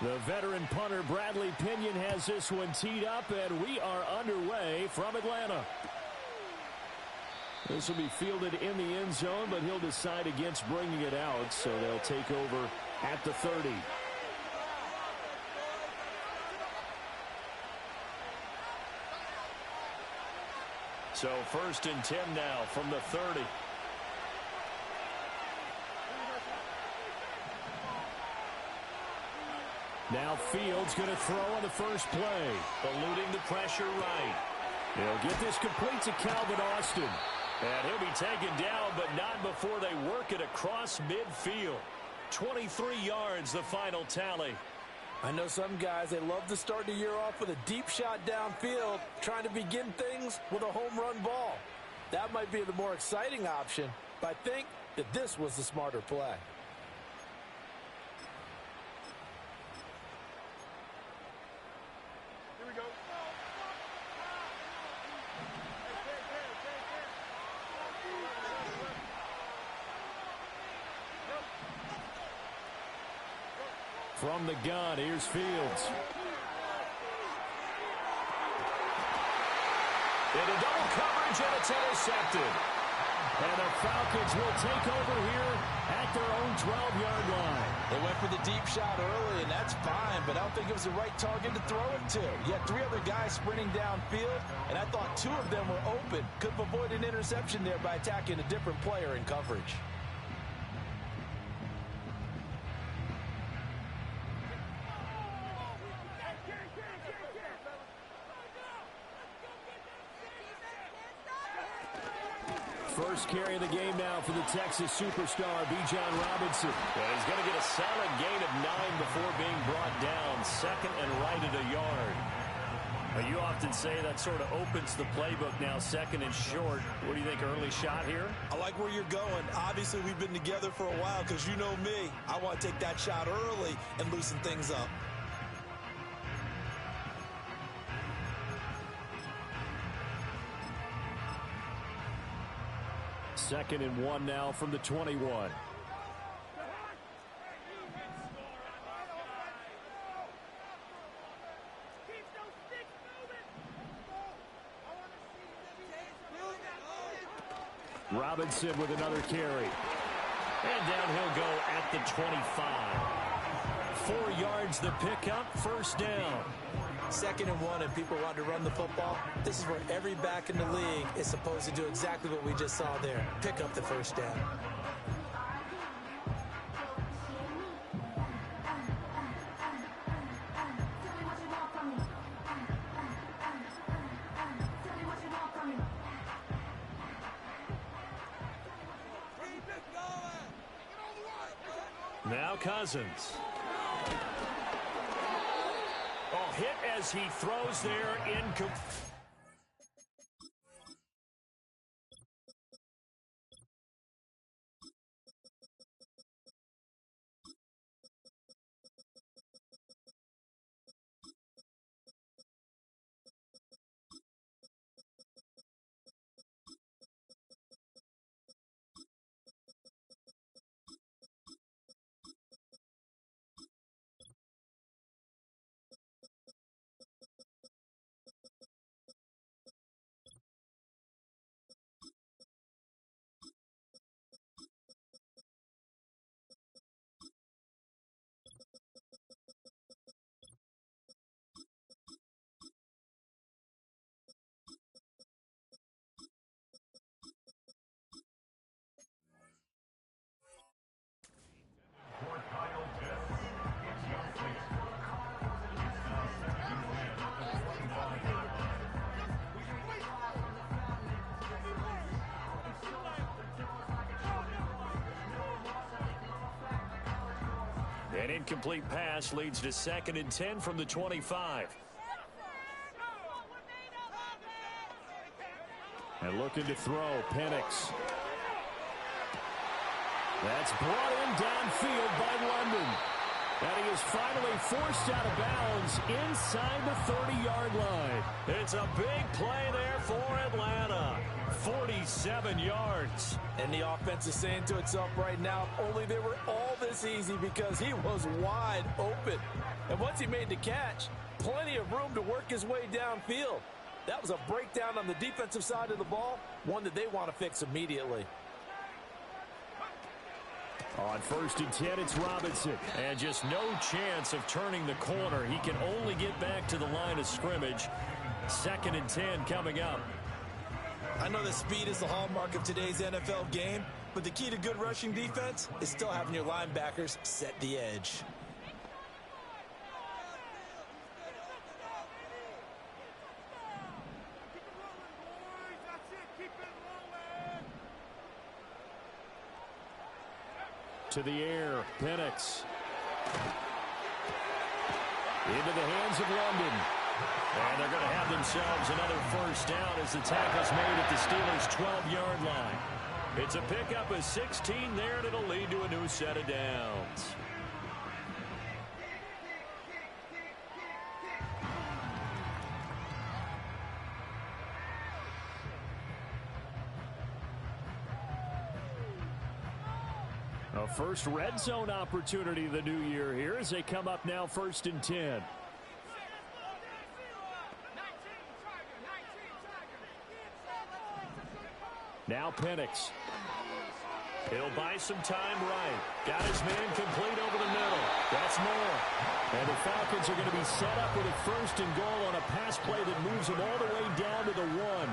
The veteran punter Bradley Pinion has this one teed up, and we are underway from Atlanta. This will be fielded in the end zone, but he'll decide against bringing it out, so they'll take over at the 30. So 1st and 10 now from the 30. Now Fields going to throw on the first play. Eluding the pressure right. They'll get this complete to Calvin Austin. And he'll be taken down, but not before they work it across midfield. 23 yards, the final tally. I know some guys, they love to start the year off with a deep shot downfield, trying to begin things with a home run ball. That might be the more exciting option, but I think that this was the smarter play. Here we go. From the gun, here's Fields. Into double coverage, and it's intercepted. And the Falcons will take over here at their own 12-yard line. They went for the deep shot early, and that's fine, but I don't think it was the right target to throw it to. You had 3 other guys sprinting downfield, and I thought 2 of them were open. Could have avoided an interception there by attacking a different player in coverage. First carry of the game now for the Texas superstar, Bijan Robinson. Well, he's going to get a solid gain of 9 before being brought down. 2nd and right at a yard. Well, you often say that sort of opens the playbook now, 2nd and short. What do you think, early shot here? I like where you're going. Obviously, we've been together for a while because you know me. I want to take that shot early and loosen things up. Second and 1 now from the 21. Robinson with another carry. And down he'll go at the 25. 4 yards the pickup, first down. 2nd and 1, and people want to run the football. This is where every back in the league is supposed to do exactly what we just saw there. Pick up the first down. Now Cousins. Oh, hit as he throws there, incomplete. An incomplete pass leads to 2nd and 10 from the 25. And looking to throw, Penix. That's brought in downfield by London. And he is finally forced out of bounds inside the 30-yard line. It's a big play there for Atlanta. 47 yards. And the offense is saying to itself right now, only they were all this easy because he was wide open. And once he made the catch, plenty of room to work his way downfield. That was a breakdown on the defensive side of the ball, one that they want to fix immediately. On 1st and 10, it's Robinson. And just no chance of turning the corner. He can only get back to the line of scrimmage. 2nd and 10 coming up. I know that speed is the hallmark of today's NFL game, but the key to good rushing defense is still having your linebackers set the edge. To the air, Penix. Into the hands of London. And they're going to have themselves another 1st down as the tackle's made at the Steelers' 12-yard line. It's a pickup of 16 there, and it'll lead to a new set of downs. A first red zone opportunity the new year here as they come up now 1st and 10. Now Penix. He'll buy some time right. Got his man complete over the middle. That's more. And the Falcons are going to be set up with a 1st and goal on a pass play that moves them all the way down to the 1.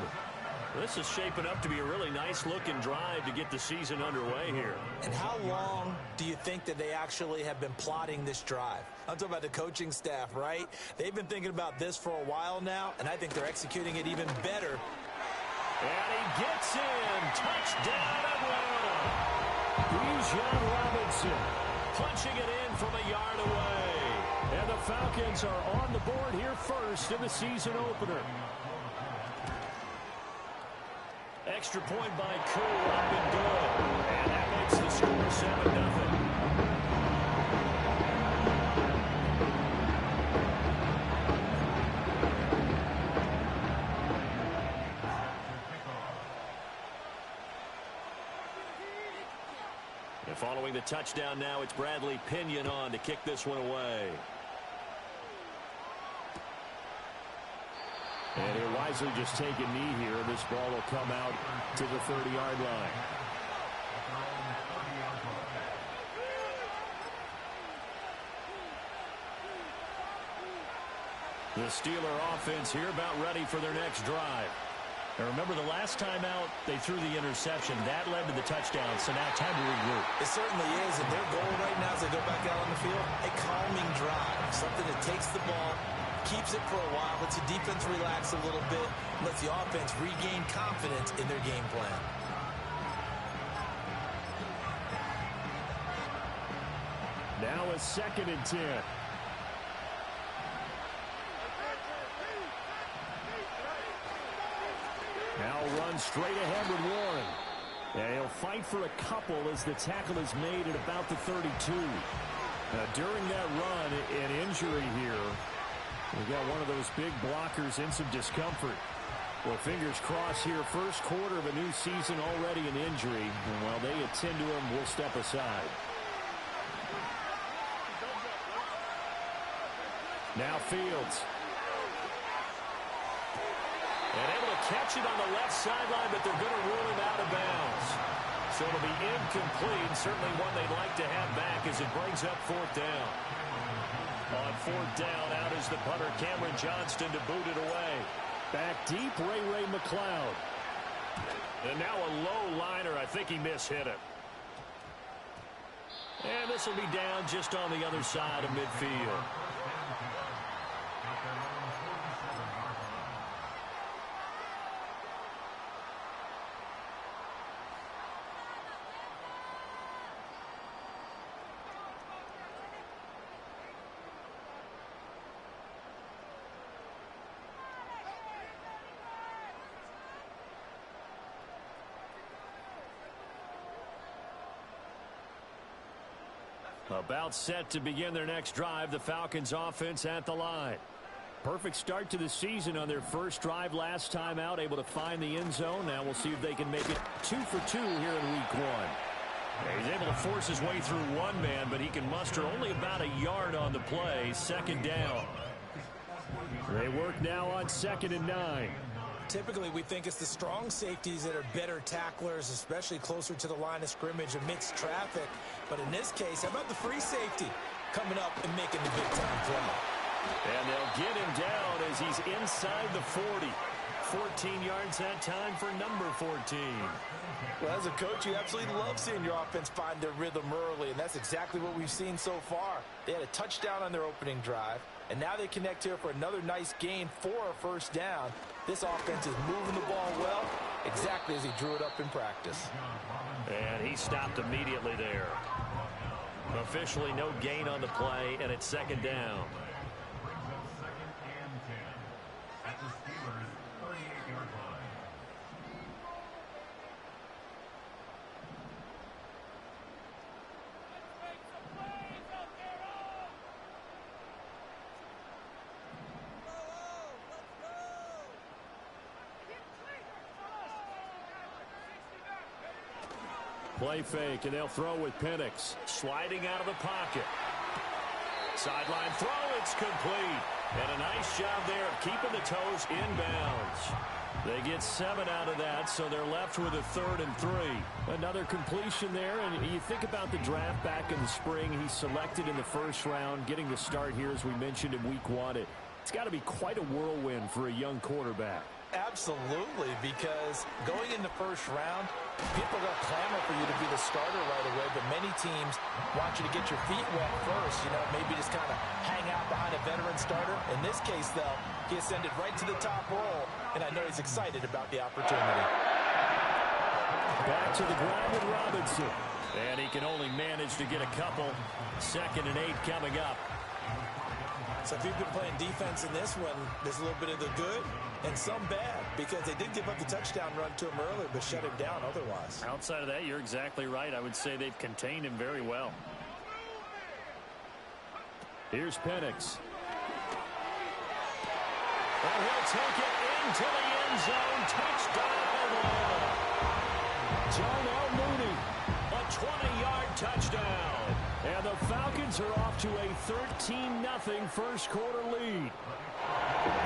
This is shaping up to be a really nice-looking drive to get the season underway here. And how long do you think that they actually have been plotting this drive? I'm talking about the coaching staff, right? They've been thinking about this for a while now, and I think they're executing it even better. And he gets in. Touchdown, Atlanta. Bijan Robinson punching it in from a yard away. And the Falcons are on the board here first in the season opener. Extra point by Koo, up and good. And that makes the score 7-0. And following the touchdown now, it's Bradley Pinion on to kick this one away. And he'll wisely just take a knee here. This ball will come out to the 30-yard line. The Steeler offense here about ready for their next drive. And remember, the last time out, they threw the interception. That led to the touchdown, so now time to regroup. It certainly is, and their goal right now as they go back out on the field, a calming drive, something that takes the ball, keeps it for a while, lets the defense relax a little bit, lets the offense regain confidence in their game plan. Now a 2nd and 10. Now run straight ahead with Warren. And he'll fight for a couple as the tackle is made at about the 32. During that run, an injury here. We've got one of those big blockers in some discomfort. Well, fingers crossed here. First quarter of a new season, already an injury. And while they attend to him, we'll step aside. Now Fields. And able to catch it on the left sideline, but they're going to rule him out of bounds. So it'll be incomplete. Certainly one they'd like to have back as it brings up 4th down. On 4th down, out is the punter, Cameron Johnston, to boot it away. Back deep, Ray McLeod. And now a low liner. I think he mishit it. And this will be down just on the other side of midfield. About set to begin their next drive, the Falcons offense at the line. Perfect start to the season on their first drive last time out, able to find the end zone. Now we'll see if they can make it 2 for 2 here in week 1. He's able to force his way through one man, but he can muster only about a yard on the play. Second down. They work now on 2nd and 9. Typically, we think it's the strong safeties that are better tacklers, especially closer to the line of scrimmage amidst traffic. But in this case, how about the free safety coming up and making the big-time play? And they'll get him down as he's inside the 40. 14 yards that time for number 14. Well, as a coach, you absolutely love seeing your offense find their rhythm early, and that's exactly what we've seen so far. They had a touchdown on their opening drive, and now they connect here for another nice gain for a first down. This offense is moving the ball well, exactly as he drew it up in practice. And he stopped immediately there. Officially no gain on the play, and it's 2nd down. Play fake, and they'll throw with Penix. Sliding out of the pocket. Sideline throw, it's complete. And a nice job there of keeping the toes inbounds. They get 7 out of that, so they're left with a 3rd and 3. Another completion there, and you think about the draft back in the spring. He's selected in the 1st round, getting the start here, as we mentioned, in week 1. It's got to be quite a whirlwind for a young quarterback. Absolutely, because going in the 1st round, people are going to clamor for you to be the starter right away, but many teams want you to get your feet wet first, maybe just kind of hang out behind a veteran starter. In this case, though, he ascended right to the top role, and I know he's excited about the opportunity. Back to the ground with Robinson, and he can only manage to get a couple. 2nd and 8 coming up. So if you've been playing defense in this one, there's a little bit of the good and some bad, because they did give up the touchdown run to him earlier, but shut him down otherwise. Outside of that, you're exactly right. I would say they've contained him very well. Here's Penix. And he'll take it into the end zone. Touchdown! Darnell Mooney, a 20-yard touchdown. And the Falcons are off to a 13-0 first quarter lead.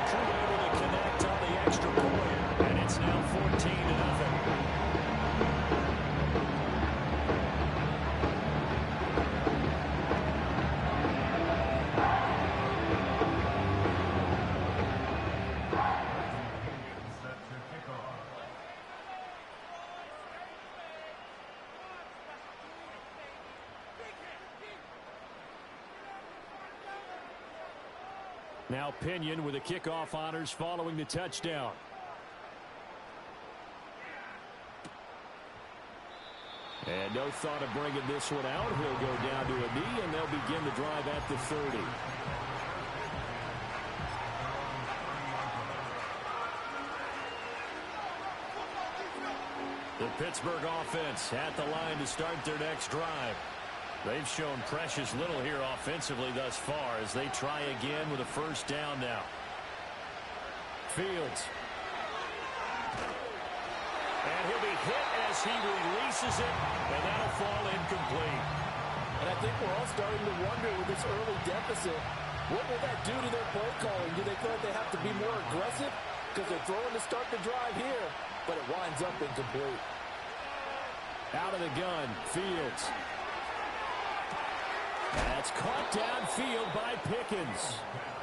Crew able to connect on the extra point, and it's now 14-0. Now Pinion with the kickoff honors following the touchdown. And no thought of bringing this one out. He'll go down to a knee, and they'll begin the drive at the 30. The Pittsburgh offense at the line to start their next drive. They've shown precious little here offensively thus far as they try again with a first down now. Fields. And he'll be hit as he releases it, and that'll fall incomplete. And I think we're all starting to wonder with this early deficit, what will that do to their play calling? Do they feel like they have to be more aggressive? Because they're throwing to start the drive here, but it winds up incomplete. Out of the gun, Fields. That's caught downfield by Pickens.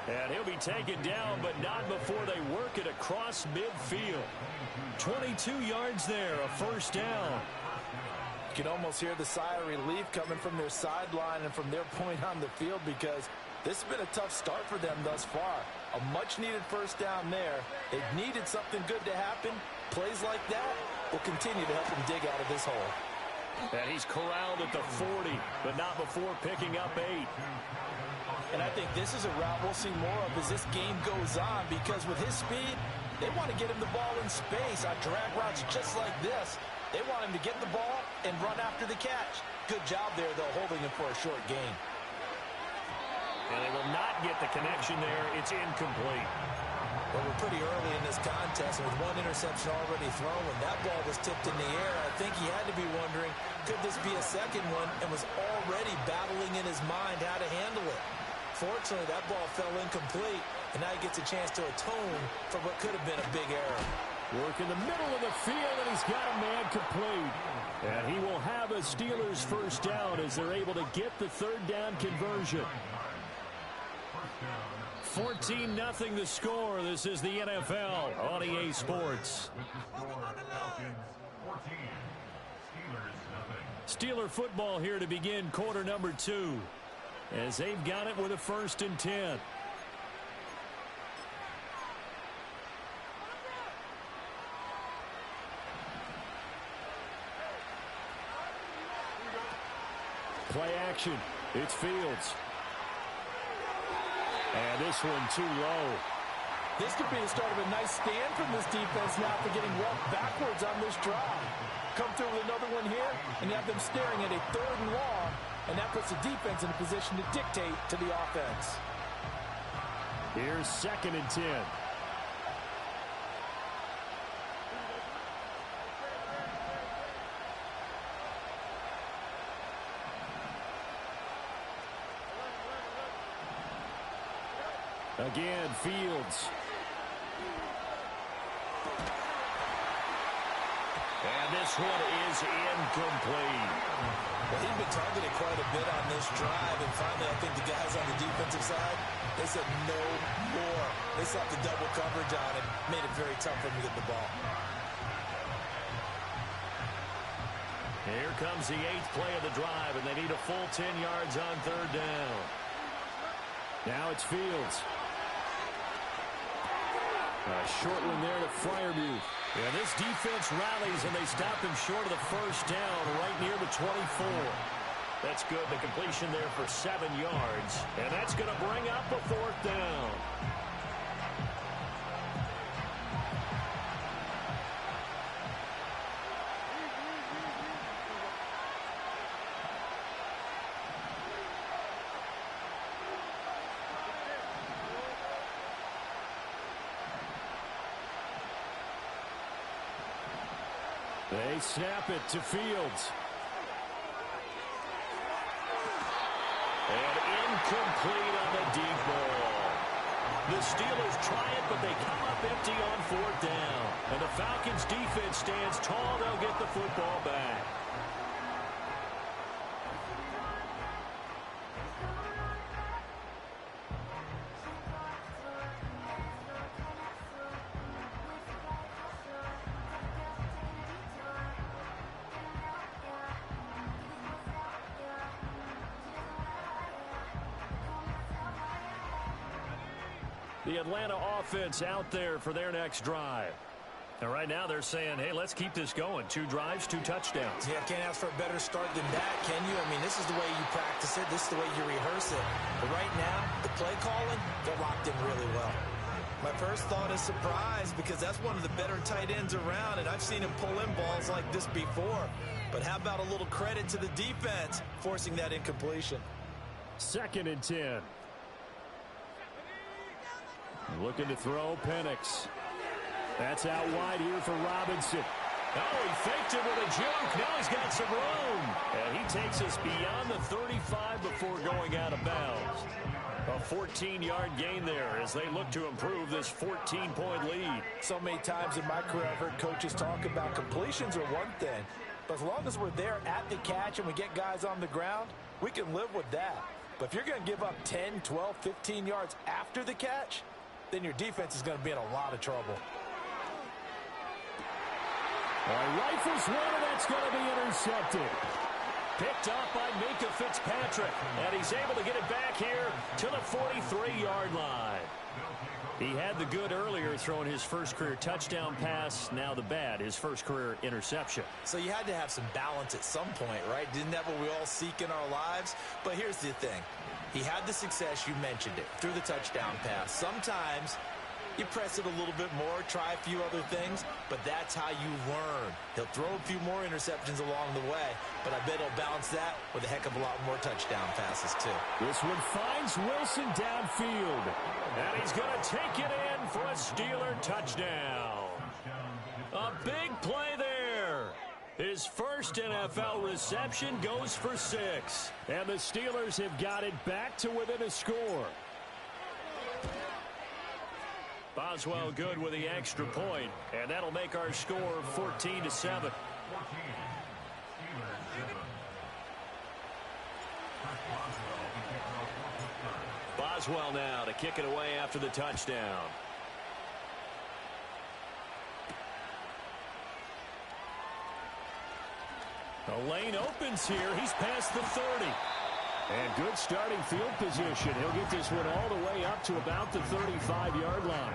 And he'll be taken down, but not before they work it across midfield. 22 yards there, a first down. You can almost hear the sigh of relief coming from their sideline and from their point on the field, because this has been a tough start for them thus far. A much-needed first down there. They've needed something good to happen. Plays like that will continue to help them dig out of this hole. And he's corralled at the 40, but not before picking up 8. And I think this is a route we'll see more of as this game goes on, because with his speed, they want to get him the ball in space on drag routes just like this. They want him to get the ball and run after the catch. Good job there, though, holding him for a short gain. And they will not get the connection there. It's incomplete. Well, we're pretty early in this contest, and with one interception already thrown, when that ball was tipped in the air, I think he had to be wondering, could this be a second one, and was already battling in his mind how to handle it. Fortunately, that ball fell incomplete, and now he gets a chance to atone for what could have been a big error. Work in the middle of the field, and he's got a man complete. And he will have a Steelers first down as they're able to get the third down conversion. 14-0 the score. This is the NFL on EA Sports. Steeler football here to begin quarter number 2. As they've got it with a 1st and 10. Play action. It's Fields. And this one too low. This could be the start of a nice stand from this defense now for getting walked backwards on this drive. Come through with another one here, and you have them staring at a 3rd and long, and that puts the defense in a position to dictate to the offense. Here's 2nd and 10. Again, Fields. And this one is incomplete. Well, he's been targeted quite a bit on this drive, and finally I think the guys on the defensive side, they said no more. They slapped the double coverage on him, made it very tough for him to get the ball. Here comes the 8th play of the drive, and they need a full 10 yards on 3rd down. Now it's Fields. A short one there to Freiermuth. Yeah, this defense rallies, and they stop him short of the first down right near the 24. That's good. The completion there for 7 yards. And that's going to bring up a 4th down. They snap it to Fields. And incomplete on the deep ball. The Steelers try it, but they come up empty on 4th down. And the Falcons defense stands tall. They'll get the football back. The Atlanta offense out there for their next drive. And right now they're saying, hey, let's keep this going. 2 drives, 2 touchdowns. Yeah, can't ask for a better start than that, can you? I mean, this is the way you practice it. This is the way you rehearse it. But right now, the play calling, they're locked in really well. My first thought is surprise, because that's one of the better tight ends around, and I've seen him pull in balls like this before. But how about a little credit to the defense forcing that incompletion? 2nd and 10. Looking to throw, Penix. That's out wide here for Robinson. Oh, he faked it with a juke. Now he's got some room. And he takes us beyond the 35 before going out of bounds. A 14-yard gain there as they look to improve this 14-point lead. So many times in my career I've heard coaches talk about completions are one thing. But as long as we're there at the catch and we get guys on the ground, we can live with that. But if you're going to give up 10, 12, 15 yards after the catch, then your defense is going to be in a lot of trouble. Rifles one, and that's going to be intercepted. Picked up by Minka Fitzpatrick, and he's able to get it back here to the 43-yard line. He had the good earlier, throwing his first career touchdown pass. Now the bad, his first career interception. So you had to have some balance at some point, right? Isn't that what we all seek in our lives? But here's the thing. He had the success, you mentioned it, through the touchdown pass. Sometimes You press it a little bit more, try a few other things, but that's how you learn. He'll throw a few more interceptions along the way, but I bet he'll balance that with a heck of a lot more touchdown passes, too. This one finds Wilson downfield, and he's going to take it in for a Steeler touchdown. A big play there. His first NFL reception goes for 6, and the Steelers have got it back to within a score. Boswell good with the extra point, and that'll make our score 14-7. Boswell now to kick it away after the touchdown. The lane opens here. He's past the 30. And good starting field position. He'll get this one all the way up to about the 35-yard line.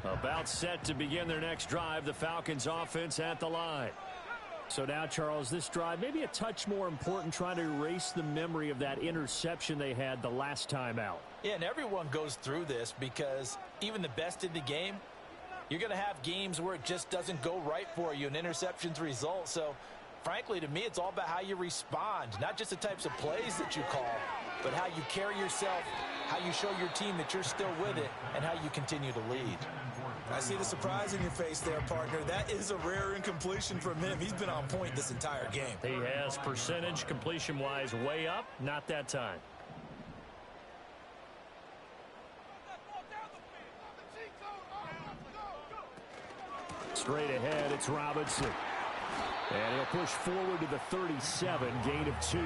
About set to begin their next drive. The Falcons offense at the line. So now, Charles, this drive maybe a touch more important, trying to erase the memory of that interception they had the last time out. Yeah, and everyone goes through this because even the best in the game, you're going to have games where it just doesn't go right for you, and interceptions result. So, frankly, to me, it's all about how you respond, not just the types of plays that you call, but how you carry yourself, how you show your team that you're still with it, and how you continue to lead. I see the surprise in your face there, partner. That is a rare incompletion from him. He's been on point this entire game. He has percentage completion-wise way up, not that time. Straight ahead, it's Robinson. And he'll push forward to the 37, gain of 2.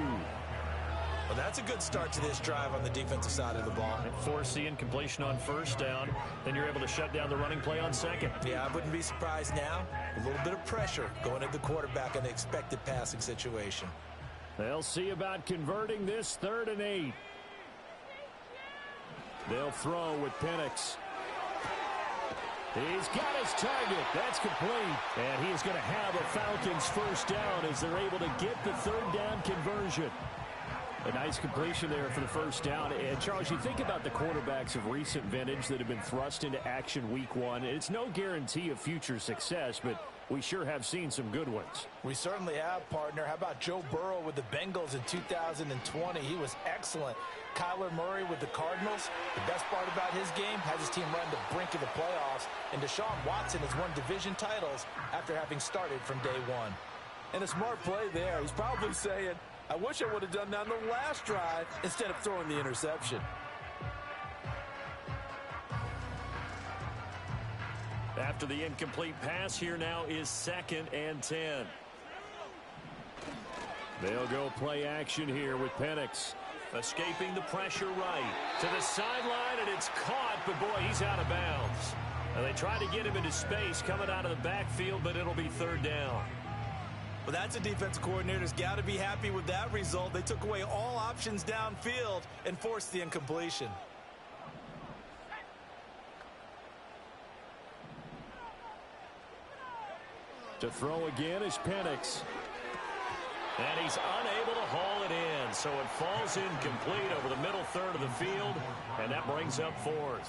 Well, that's a good start to this drive on the defensive side of the ball. Force the incompletion on first down. Then you're able to shut down the running play on second. Yeah, I wouldn't be surprised now. A little bit of pressure going at the quarterback in an expected passing situation. They'll see about converting this 3rd and 8. They'll throw with Penix. He's got his target. That's complete. And he is going to have a Falcons first down as they're able to get the 3rd down conversion. A nice completion there for the first down. And, Charles, you think about the quarterbacks of recent vintage that have been thrust into action week 1. It's no guarantee of future success, but we sure have seen some good ones. We certainly have, partner. How about Joe Burrow with the Bengals in 2020? He was excellent. Kyler Murray with the Cardinals. The best part about his game has his team run the brink of the playoffs. And Deshaun Watson has won division titles after having started from day 1. And a smart play there. He's probably saying, I wish I would have done that on the last drive instead of throwing the interception. After the incomplete pass, here now is 2nd and 10. They'll go play action here with Penix. Escaping the pressure right to the sideline, and it's caught, but boy, he's out of bounds. Now they try to get him into space coming out of the backfield, but it'll be 3rd down. Well, that's a defensive coordinator's got to be happy with that result. They took away all options downfield and forced the incompletion. To throw again is Penix. And he's unable to haul it in, so it falls incomplete over the middle 3rd of the field, and that brings up 4th.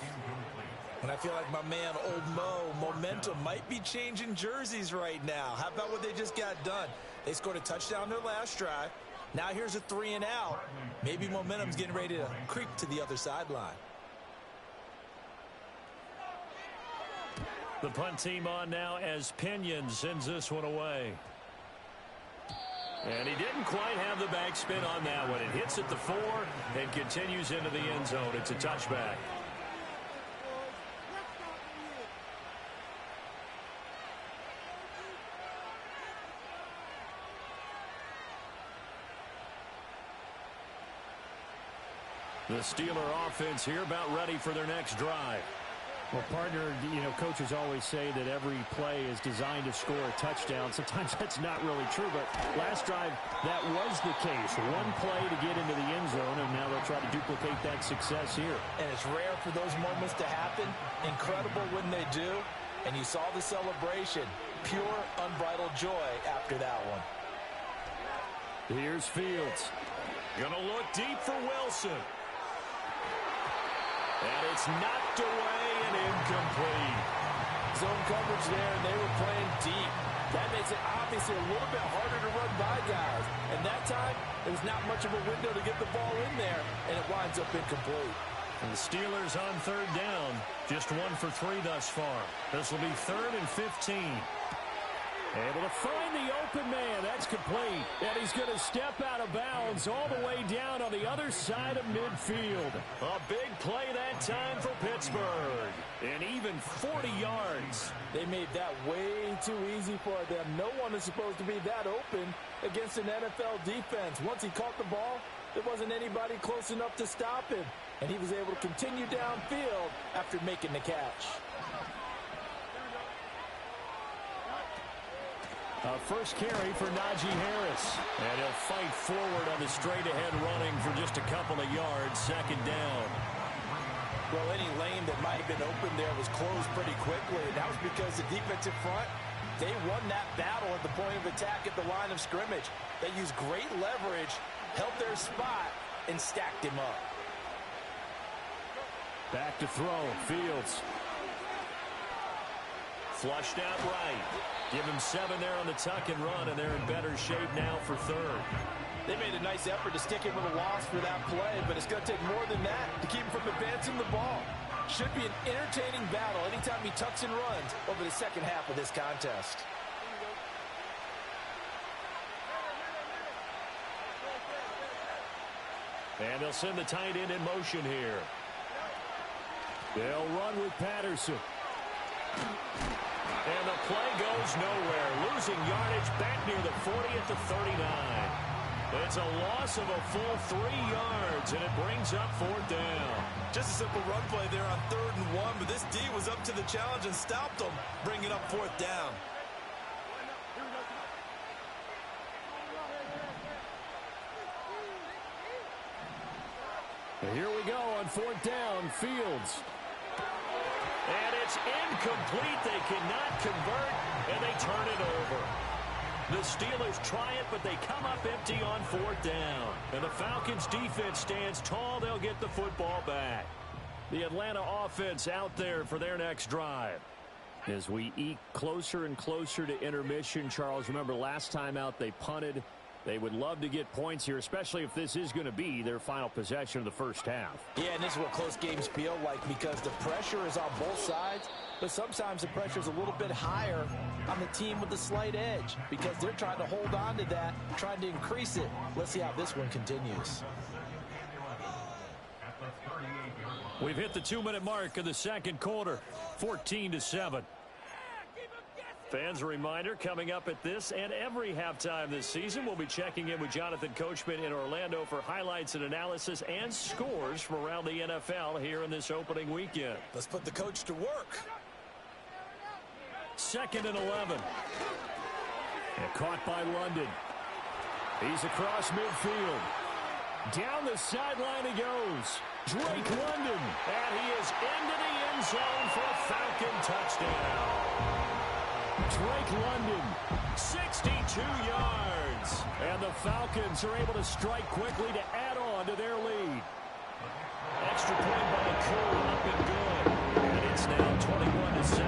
And I feel like my man, Old Mo, momentum might be changing jerseys right now. How about what they just got done? They scored a touchdown their last drive. Now here's a 3 and out. Maybe momentum's getting ready to creep to the other sideline. The punt team on now as Pinion sends this one away. And he didn't quite have the backspin on that one. It hits at the 4 and continues into the end zone. It's a touchback. The Steeler offense here about ready for their next drive. Well, partner, coaches always say that every play is designed to score a touchdown. Sometimes that's not really true, but last drive, that was the case. One play to get into the end zone, and now they'll try to duplicate that success here. And it's rare for those moments to happen. Incredible when they do. And you saw the celebration. pure, unbridled joy after that one. Here's Fields. Gonna look deep for Wilson. And it's knocked away and incomplete. Zone coverage there, and they were playing deep. That makes it obviously a little bit harder to run by guys. And that time, there was not much of a window to get the ball in there, and it winds up incomplete. And the Steelers on third down, just 1 for 3 thus far. This will be 3rd and 15. Able to find the open man. That's complete. And he's going to step out of bounds all the way down on the other side of midfield. A big play that time for Pittsburgh. And even 40 yards. They made that way too easy for them. No one is supposed to be that open against an NFL defense. Once he caught the ball, there wasn't anybody close enough to stop him. And he was able to continue downfield after making the catch. First carry for Najee Harris. And he'll fight forward on the straight-ahead running for just a couple of yards. 2nd down. Well, any lane that might have been open there was closed pretty quickly. And that was because the defensive front, they won that battle at the point of attack at the line of scrimmage. They used great leverage, held their spot, and stacked him up. Back to throw. Fields. Flushed out right. Give him 7 there on the tuck and run, and they're in better shape now for 3rd. They made a nice effort to stick him with a loss for that play, but it's going to take more than that to keep him from advancing the ball. Should be an entertaining battle anytime he tucks and runs over the second half of this contest. And they'll send the tight end in motion here. They'll run with Patterson. And the play goes nowhere. Losing yardage back near the 40 at the 39. It's a loss of a full 3 yards, and it brings up 4th down. Just a simple run play there on 3rd and 1, but this D was up to the challenge and stopped them, bringing up 4th down. Here we go on 4th down. Fields. And it's incomplete. They cannot convert, and they turn it over. The Steelers try it, but they come up empty on 4th down. And the Falcons defense stands tall. They'll get the football back. The Atlanta offense out there for their next drive. As we eke closer and closer to intermission, Charles, remember last time out they punted. They would love to get points here, especially if this is going to be their final possession of the first half. Yeah, and this is what close games feel like because the pressure is on both sides, but sometimes the pressure is a little bit higher on the team with the slight edge because they're trying to hold on to that, trying to increase it. Let's see how this one continues. We've hit the 2-minute mark of the second quarter, 14-7. Fans, a reminder, coming up at this and every halftime this season, we'll be checking in with Jonathan Coachman in Orlando for highlights and analysis and scores from around the NFL here in this opening weekend. Let's put the coach to work. 2nd and 11. And caught by London. He's across midfield. Down the sideline he goes. Drake London. And he is into the end zone for a Falcon touchdown. Drake London, 62 yards. And the Falcons are able to strike quickly to add on to their lead. Extra point by Koo, up and good. And it's now 21-7.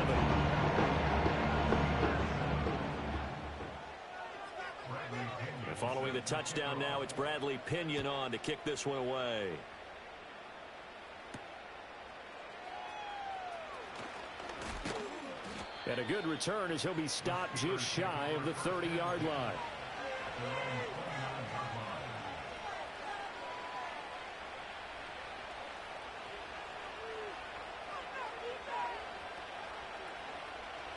And following the touchdown now, it's Bradley Pinion on to kick this one away. And a good return as he'll be stopped just shy of the 30-yard line.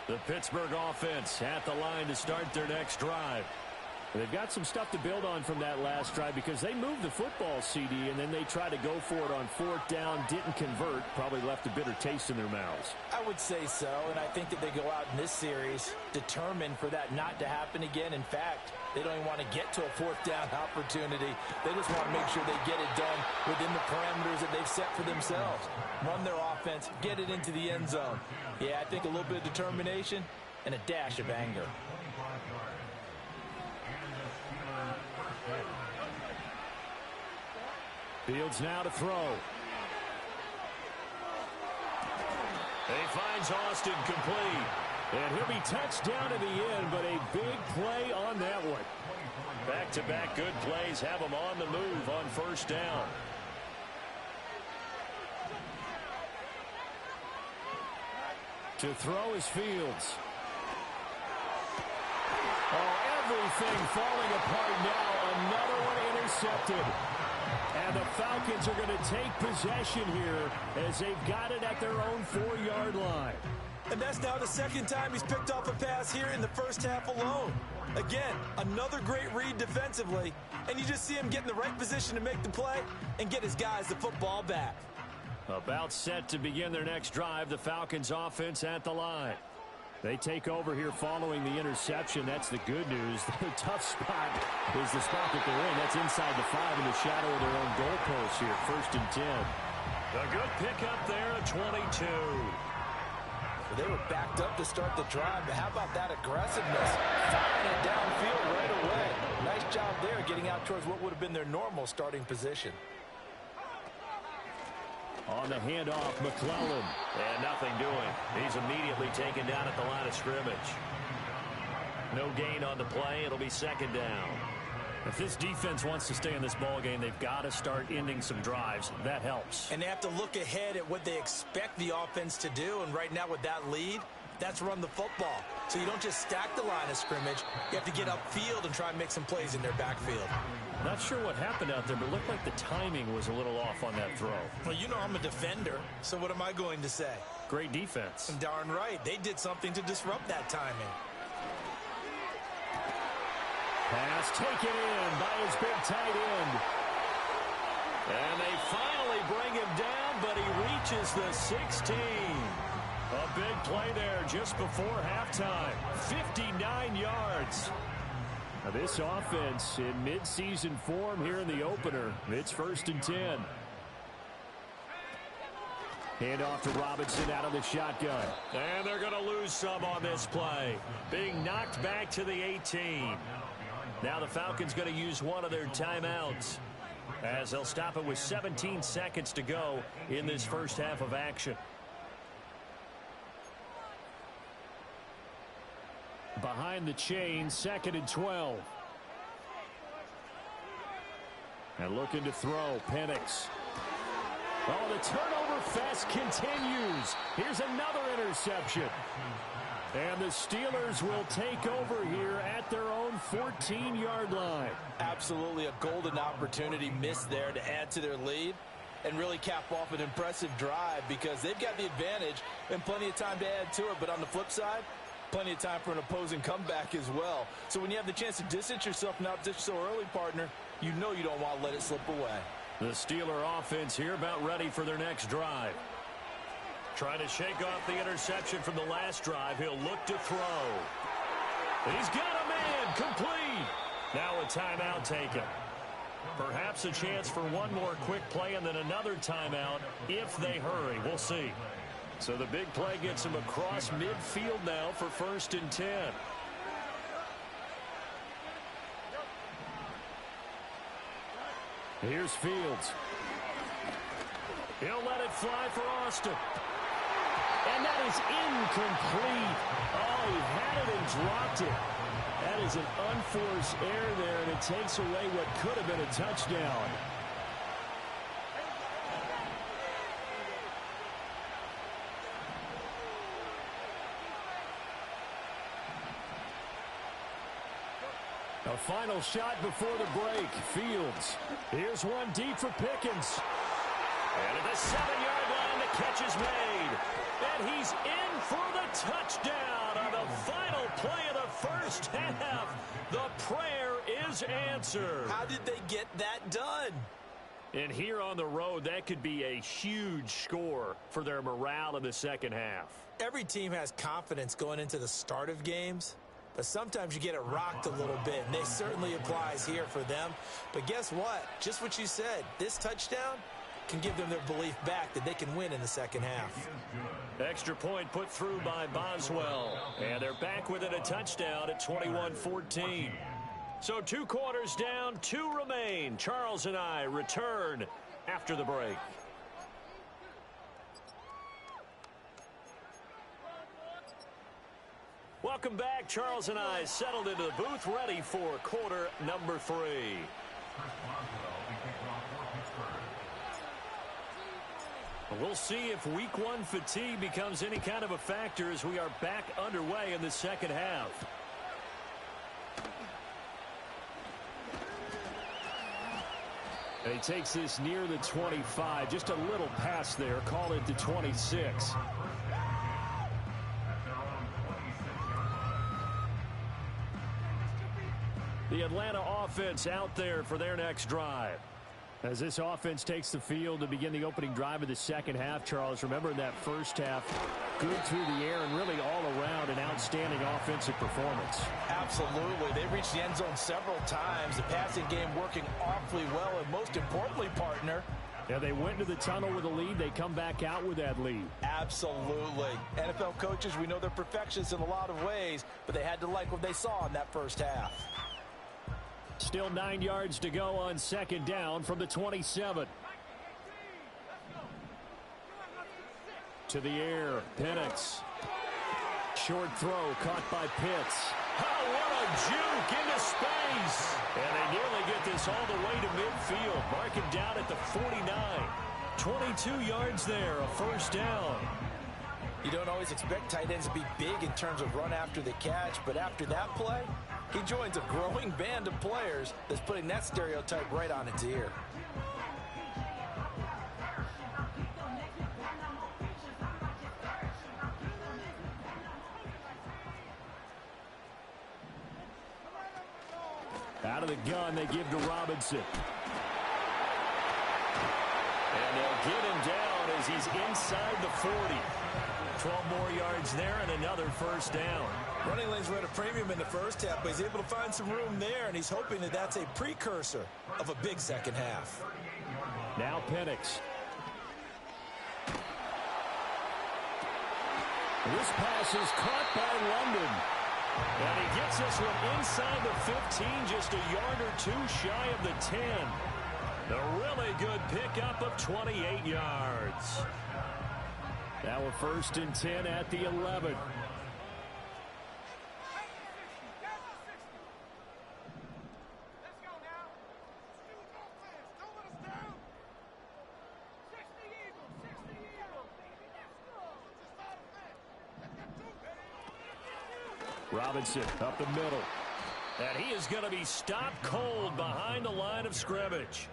The Pittsburgh offense at the line to start their next drive. They've got some stuff to build on from that last drive because they moved the football, CD, and then they tried to go for it on 4th down, didn't convert, probably left a bitter taste in their mouths. I would say so, and I think that they go out in this series determined for that not to happen again. In fact, they don't even want to get to a 4th down opportunity. They just want to make sure they get it done within the parameters that they've set for themselves. Run their offense, get it into the end zone. Yeah, I think a little bit of determination and a dash of anger. Fields now to throw. He finds Austin complete. And he'll be touched down in the end, but a big play on that one. Back-to-back good plays have him on the move on first down. To throw is Fields. Oh, everything falling apart now. Another one intercepted. And the Falcons are going to take possession here as they've got it at their own 4-yard line. And that's now the second time he's picked off a pass here in the first half alone. Again, another great read defensively, and you just see him get in the right position to make the play and get his guys the football back. About set to begin their next drive, the Falcons offense at the line. They take over here following the interception. That's the good news. The tough spot is the spot that they're in. That's inside the 5 in the shadow of their own goalpost here, 1st and 10. A good pickup there at 22. They were backed up to start the drive, but how about that aggressiveness? Firing it downfield right away. Nice job there getting out towards what would have been their normal starting position. On the handoff, McClellan. And nothing doing. He's immediately taken down at the line of scrimmage. No gain on the play. It'll be 2nd down. If this defense wants to stay in this ball game, they've got to start ending some drives. That helps. And they have to look ahead at what they expect the offense to do. And right now with that lead, that's run the football. So you don't just stack the line of scrimmage. You have to get upfield and try and make some plays in their backfield. Not sure what happened out there, but it looked like the timing was a little off on that throw. Well, you know I'm a defender, so what am I going to say? Great defense. Darn right. They did something to disrupt that timing. Pass taken in by his big tight end. And they finally bring him down, but he reaches the 16. A big play there just before halftime. 59 yards. Now this offense in midseason form here in the opener. It's 1st and 10. Handoff to Robinson out of the shotgun. And they're going to lose some on this play. Being knocked back to the 18. Now the Falcons going to use one of their timeouts as they'll stop it with 17 seconds to go in this first half of action. Behind the chain, 2nd and 12. And looking to throw, Penix. Oh, the turnover fest continues. Here's another interception. And the Steelers will take over here at their own 14-yard line. Absolutely a golden opportunity missed there to add to their lead and really cap off an impressive drive because they've got the advantage and plenty of time to add to it. But on the flip side, plenty of time for an opposing comeback as well. So when you have the chance to distance yourself from out so early, partner, you know you don't want to let it slip away. The Steeler offense here about ready for their next drive. Trying to shake off the interception from the last drive. He'll look to throw. He's got a man complete. Now a timeout taken. Perhaps a chance for one more quick play and then another timeout if they hurry. We'll see. So the big play gets him across midfield now for 1st and 10. Here's Fields. He'll let it fly for Austin. And that is incomplete. Oh, he had it and dropped it. That is an unforced error there, and it takes away what could have been a touchdown. A final shot before the break. Fields. Here's one deep for Pickens. And at the 7-yard line, the catch is made. And he's in for the touchdown on the final play of the first half. The prayer is answered. How did they get that done? And here on the road, that could be a huge score for their morale in the second half. Every team has confidence going into the start of games. But sometimes you get it rocked a little bit, and this certainly applies here for them. But guess what? Just what you said. This touchdown can give them their belief back that they can win in the second half. Extra point put through by Boswell. And they're back within a touchdown at 21-14. So 2 quarters down, 2 remain. Charles and I return after the break. Welcome back. Charles and I settled into the booth, ready for quarter number 3. We'll see if week 1 fatigue becomes any kind of a factor as we are back underway in the second half. And he takes this near the 25. Just a little pass there. Call it to 26. The Atlanta offense out there for their next drive. As this offense takes the field to begin the opening drive of the second half, Charles, remember in that first half, good through the air and really all around an outstanding offensive performance. Absolutely. They reached the end zone several times. The passing game working awfully well, and most importantly, partner, yeah, they went into the tunnel with a lead. They come back out with that lead. Absolutely. NFL coaches, we know they're perfectionists in a lot of ways, but they had to like what they saw in that first half. Still 9 yards to go on second down from the 27. To the air, Penix. Short throw caught by Pitts. Oh, what a juke into space. And they nearly get this all the way to midfield. Mark him down at the 49. 22 yards there, a first down. You don't always expect tight ends to be big in terms of run after the catch, but after that play, he joins a growing band of players that's putting that stereotype right on its ear. Out of the gun, they give to Robinson. And they'll get him down as he's inside the 40. 12 more yards there and another first down. Running lanes were at a premium in the first half, but he's able to find some room there, and he's hoping that that's a precursor of a big second half. Now Penix. This pass is caught by London. And he gets this one inside the 15, just a yard or two shy of the 10. A really good pickup of 28 yards. Now a 1st and 10 at the 11. Robinson up the middle. And he is going to be stopped cold behind the line of scrimmage.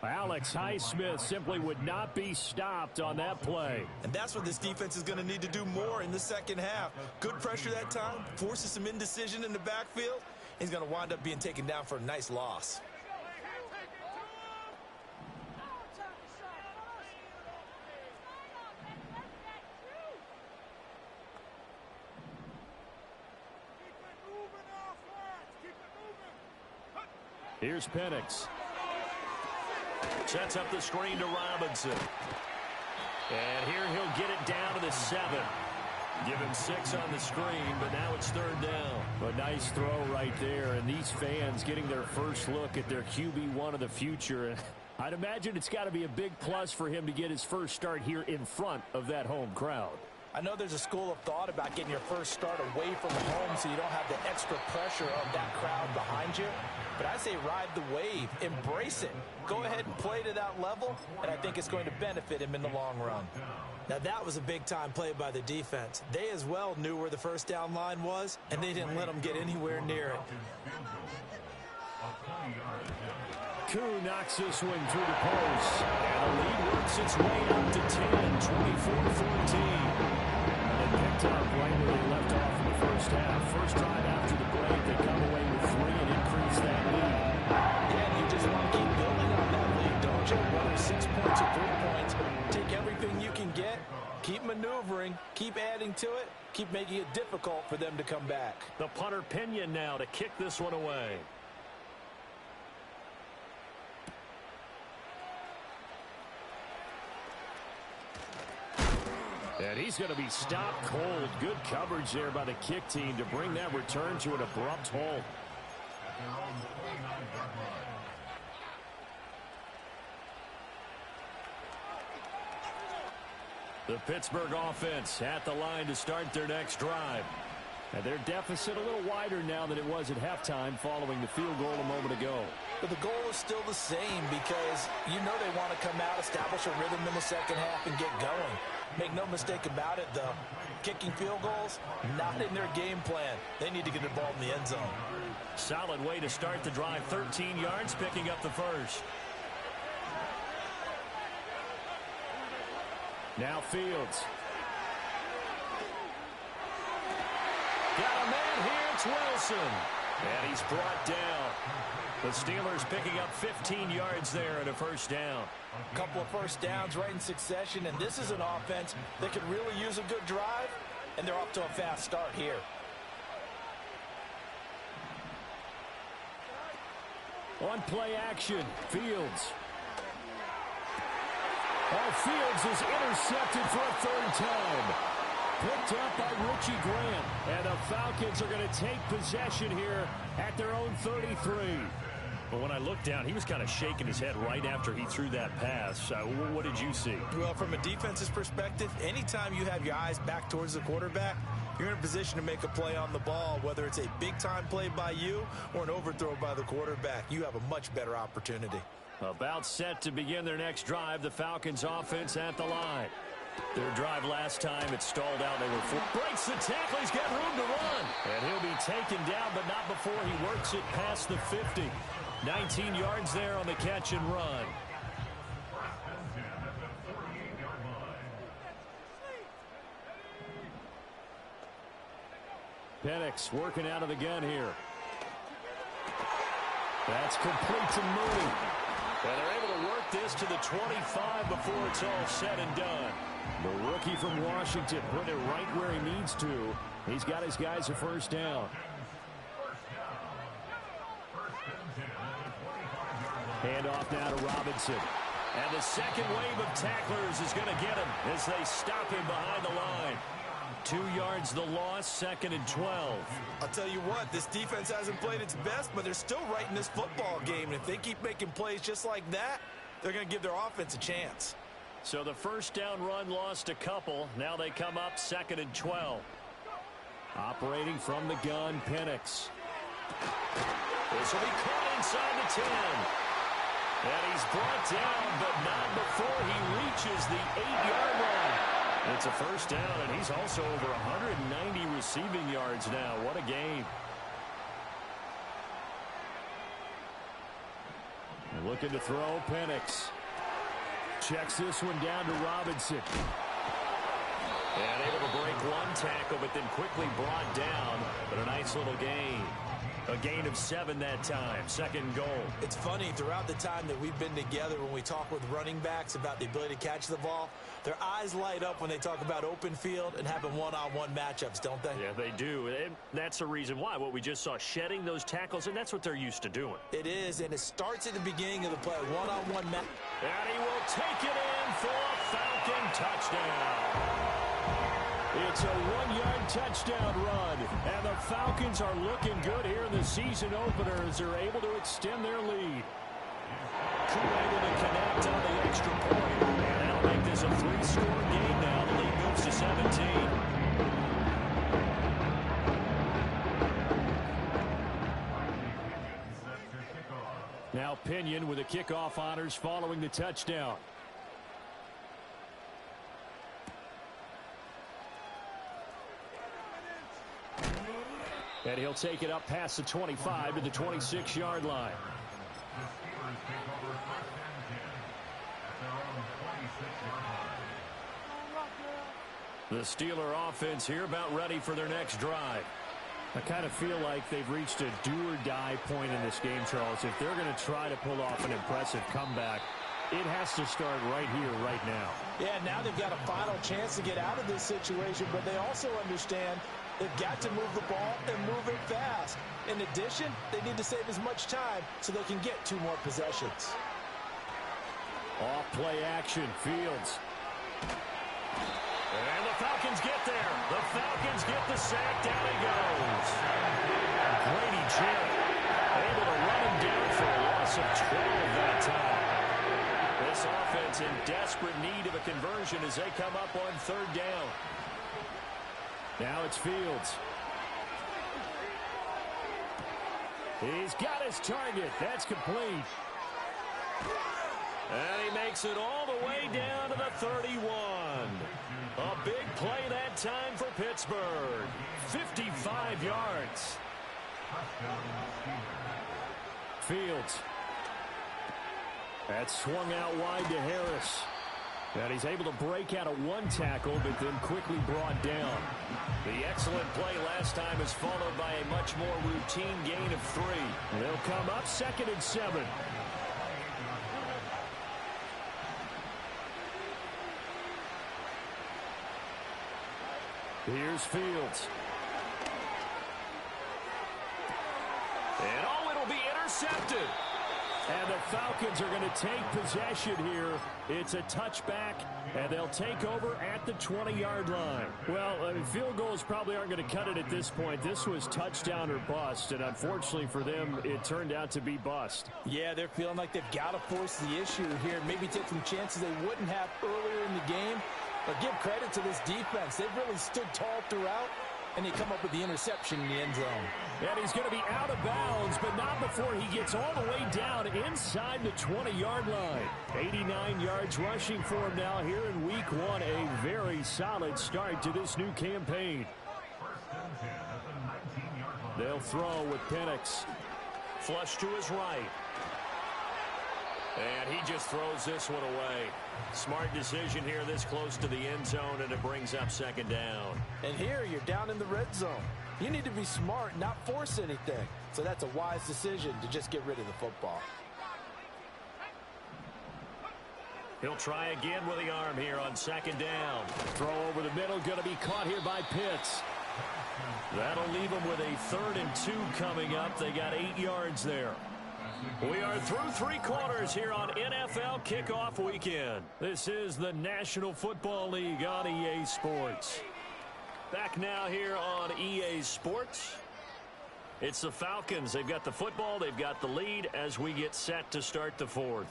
Alex Highsmith simply would not be stopped on that play. And that's what this defense is going to need to do more in the second half. Good pressure that time, forces some indecision in the backfield. He's going to wind up being taken down for a nice loss. Here's Penix. Sets up the screen to Robinson. And here he'll get it down to the 7. Give him 6 on the screen, but now it's 3rd down. A nice throw right there, and these fans getting their first look at their QB1 of the future. I'd imagine it's got to be a big plus for him to get his first start here in front of that home crowd. I know there's a school of thought about getting your first start away from home so you don't have the extra pressure of that crowd behind you. But I say ride the wave. Embrace it. Go ahead and play to that level, and I think it's going to benefit him in the long run. Now that was a big-time play by the defense. They as well knew where the first down line was, and they didn't let them get anywhere near it. Koo knocks this one through the post. And the lead works its way up to 10, 24-14. They picked up right where they left off in the first half. First drive after the break, they come away with 3 and increase that lead. Yeah, and you just want to keep building on that lead, don't you? Whether 6 points or 3 points, take everything you can get, keep maneuvering, keep adding to it, keep making it difficult for them to come back. The punter Pinion now to kick this one away. And he's going to be stopped cold. Good coverage there by the kick team to bring that return to an abrupt halt. The Pittsburgh offense at the line to start their next drive. And their deficit a little wider now than it was at halftime following the field goal a moment ago. But the goal is still the same because you know they want to come out, establish a rhythm in the second half, and get going. Make no mistake about it, though. Kicking field goals, not in their game plan. They need to get the ball in the end zone. Solid way to start the drive. 13 yards, picking up the first. Now Fields. Got a man here, it's Wilson. And he's brought down. The Steelers picking up 15 yards there and a first down. A couple of first downs right in succession, and this is an offense that could really use a good drive, and they're off to a fast start here. On play action, Fields. Fields is intercepted for a third time. Picked up by Richie Grant. And the Falcons are going to take possession here at their own 33. But when I looked down, he was kind of shaking his head right after he threw that pass. What did you see? Well, from a defense's perspective, anytime you have your eyes back towards the quarterback, you're in a position to make a play on the ball, whether it's a big-time play by you or an overthrow by the quarterback. You have a much better opportunity. About set to begin their next drive, the Falcons offense at the line. Their drive last time, it stalled out. They were breaks the tackle. He's got room to run. And he'll be taken down, but not before he works it past the 50. 19 yards there on the catch and run. Penix working out of the gun here. That's complete to Mooney. And they're able to work this to the 25 before it's all said and done. The rookie from Washington put it right where he needs to. He's got his guys a first down. Handoff now to Robinson. And the second wave of tacklers is going to get him as they stop him behind the line. 2 yards the loss, 2nd and 12. I'll tell you what, this defense hasn't played its best, but they're still right in this football game. And if they keep making plays just like that, they're going to give their offense a chance. So the first down run lost a couple. Now they come up 2nd and 12. Operating from the gun, Penix. This will be caught inside the 10. And he's brought down, but not before he reaches the 8-yard line. It's a first down, and he's also over 190 receiving yards now. What a game. Looking to throw, Penix. Checks this one down to Robinson. And able to break one tackle, but then quickly brought down. But a nice little gain. A gain of 7 that time. 2nd goal. It's funny, throughout the time that we've been together, when we talk with running backs about the ability to catch the ball, their eyes light up when they talk about open field and having one-on-one matchups, don't they? Yeah, they do. And that's the reason why. What we just saw, shedding those tackles, and that's what they're used to doing. It is, and it starts at the beginning of the play. One-on-one match. And he will take it in for a Falcon touchdown. It's a 1-yard touchdown run, and the Falcons are looking good here in the season opener as they're able to extend their lead. Crew able to connect on the extra point, and that'll make this a 3-score game now. The lead moves to 17. Now Pinion with the kickoff honors following the touchdown. And he'll take it up past the 25 to the 26-yard line. The Steeler offense here about ready for their next drive. I kind of feel like they've reached a do-or-die point in this game, Charles. If they're going to try to pull off an impressive comeback, it has to start right here, right now. Yeah, now they've got a final chance to get out of this situation, but they also understand they've got to move the ball and move it fast. In addition, they need to save as much time so they can get 2 more possessions. Off play action, Fields. And the Falcons get there. The Falcons get the sack. Down he goes. Grady Jarrett able to run him down for a loss of 12 that time. This offense in desperate need of a conversion as they come up on third down. Now it's Fields. He's got his target. That's complete. And he makes it all the way down to the 31. A big play that time for Pittsburgh. 55 yards. Fields. That's swung out wide to Harris. And he's able to break out of one tackle, but then quickly brought down. The excellent play last time is followed by a much more routine gain of 3. They'll come up 2nd and 7. Here's Fields. And oh, it'll be intercepted. And the Falcons are going to take possession here. It's a touchback, and they'll take over at the 20-yard line. Well, field goals probably aren't going to cut it at this point. This was touchdown or bust, and unfortunately for them, it turned out to be bust. Yeah, they're feeling like they've got to force the issue here, maybe take some chances they wouldn't have earlier in the game. But give credit to this defense. They've really stood tall throughout, and they come up with the interception in the end zone. And he's going to be out of bounds, but not before he gets all the way down inside the 20-yard line. 89 yards rushing for him now here in week 1. A very solid start to this new campaign. They'll throw with Penix. Flush to his right. And he just throws this one away. Smart decision here this close to the end zone, and it brings up 2nd down. And here you're down in the red zone. You need to be smart, not force anything. So that's a wise decision to just get rid of the football. He'll try again with the arm here on 2nd down. Throw over the middle, going to be caught here by Pitts. That'll leave him with a 3rd and 2 coming up. They got 8 yards there. We are through 3 quarters here on NFL Kickoff Weekend. This is the National Football League on EA Sports. Back now here on EA Sports. It's the Falcons. They've got the football. They've got the lead as we get set to start the 4th.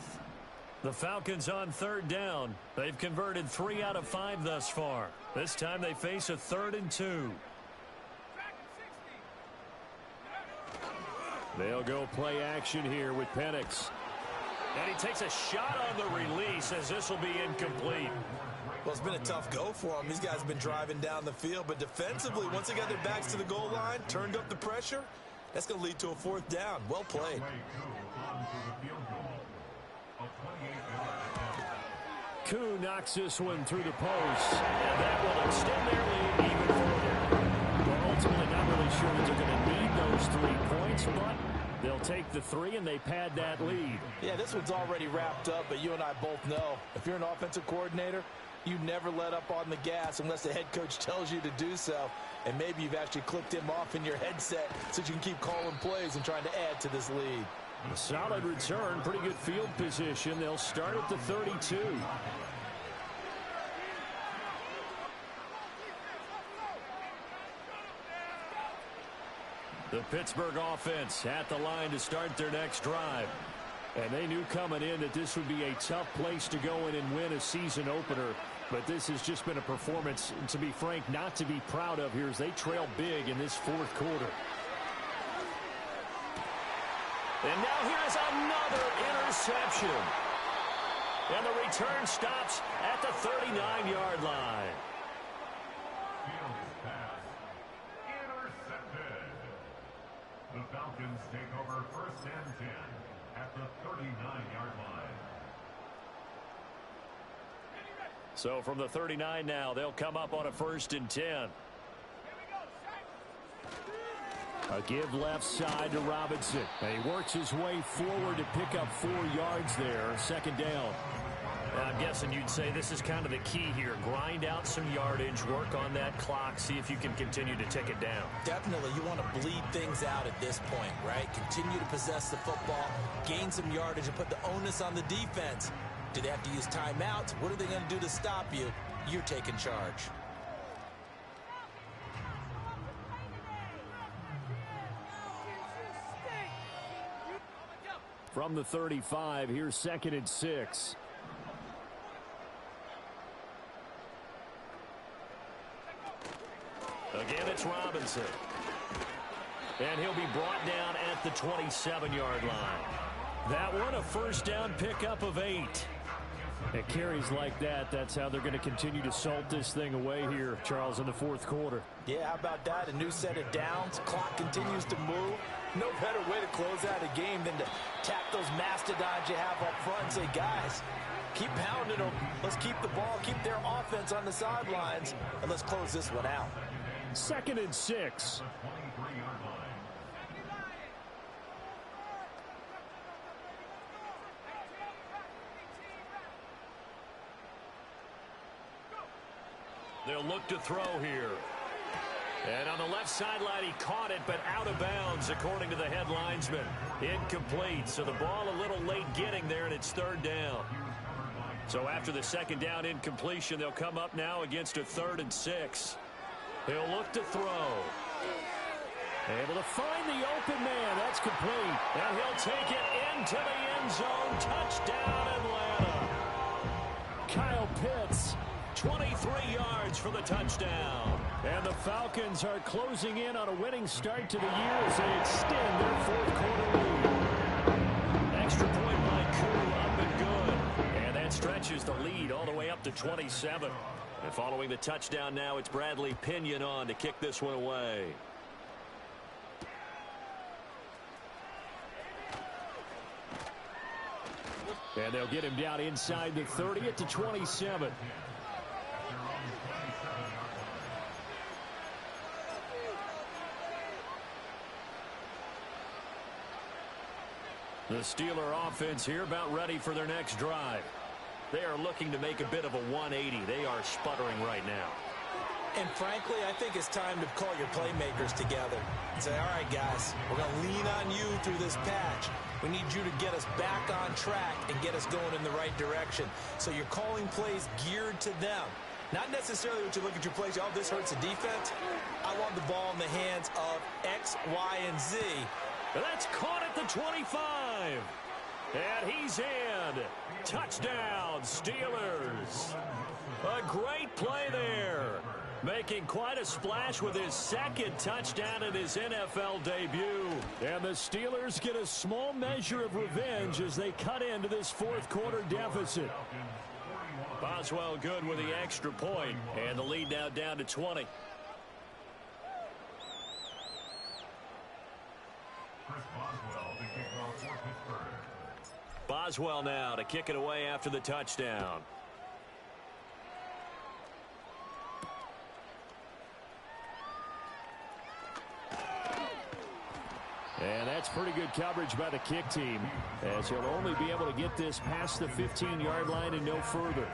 The Falcons on 3rd down. They've converted 3 out of 5 thus far. This time they face a 3rd and 2. They'll go play action here with Penix. And he takes a shot on the release as this will be incomplete. Well, it's been a tough go for them. These guys have been driving down the field, but defensively, once they got their backs to the goal line, turned up the pressure, that's going to lead to a 4th down. Well played. Koo knocks this one through the post, and that will extend their lead even further. But ultimately not really sure that they're going to need those 3 points, but they'll take the 3 and they pad that lead. Yeah, this one's already wrapped up, but you and I both know if you're an offensive coordinator, you never let up on the gas unless the head coach tells you to do so. And maybe you've actually clicked him off in your headset so you can keep calling plays and trying to add to this lead. A solid return, pretty good field position. They'll start at the 32. The Pittsburgh offense at the line to start their next drive. And they knew coming in that this would be a tough place to go in and win a season opener. But this has just been a performance, to be frank, not to be proud of here as they trail big in this 4th quarter. And now here's another interception. And the return stops at the 39-yard line. The Falcons take over 1st and 10 at the 39-yard line. So from the 39 now, they'll come up on a 1st and 10. A give left side to Robinson. And he works his way forward to pick up 4 yards there. 2nd down. I'm guessing you'd say this is kind of the key here. Grind out some yardage, work on that clock, see if you can continue to tick it down. Definitely, you want to bleed things out at this point, right? Continue to possess the football, gain some yardage, and put the onus on the defense. Do they have to use timeouts? What are they going to do to stop you? you're taking charge. From the 35, here's 2nd and 6. Again, it's Robinson. And he'll be brought down at the 27-yard line. That one, a first down pickup of 8. At carries like that, that's how they're going to continue to salt this thing away here, Charles, in the 4th quarter. Yeah, how about that? A new set of downs. Clock continues to move. No better way to close out a game than to tap those mastodons you have up front and say, guys, keep pounding them. Let's keep the ball, keep their offense on the sidelines, and let's close this one out. 2nd and 6. They'll look to throw here. And on the left sideline, he caught it, but out of bounds, according to the head linesman. Incomplete, so the ball a little late getting there, and it's 3rd down. So after the 2nd down incompletion, they'll come up now against a 3rd and 6. He'll look to throw. Able to find the open man. That's complete. And he'll take it into the end zone. Touchdown, Atlanta. Kyle Pitts. 23 yards for the touchdown. And the Falcons are closing in on a winning start to the year as they extend their 4th quarter lead. Extra point by Koo, up and good. And that stretches the lead all the way up to 27. And following the touchdown now, it's Bradley Pinion on to kick this one away. And they'll get him down inside the 30 at the 27. The Steeler offense here about ready for their next drive. They are looking to make a bit of a 180. They are sputtering right now. And frankly, I think it's time to call your playmakers together and say, all right, guys, we're going to lean on you through this patch. We need you to get us back on track and get us going in the right direction. So you're calling plays geared to them. Not necessarily what you look at your plays, oh, this hurts the defense. I want the ball in the hands of X, Y, and Z. And that's caught at the 25. And he's in. Touchdown, Steelers. A great play there. Making quite a splash with his 2nd touchdown in his NFL debut. And the Steelers get a small measure of revenge as they cut into this 4th quarter deficit. Boswell good with the extra point. And the lead now down to 20. Boswell now to kick it away after the touchdown. And that's pretty good coverage by the kick team, as he'll only be able to get this past the 15-yard line and no further.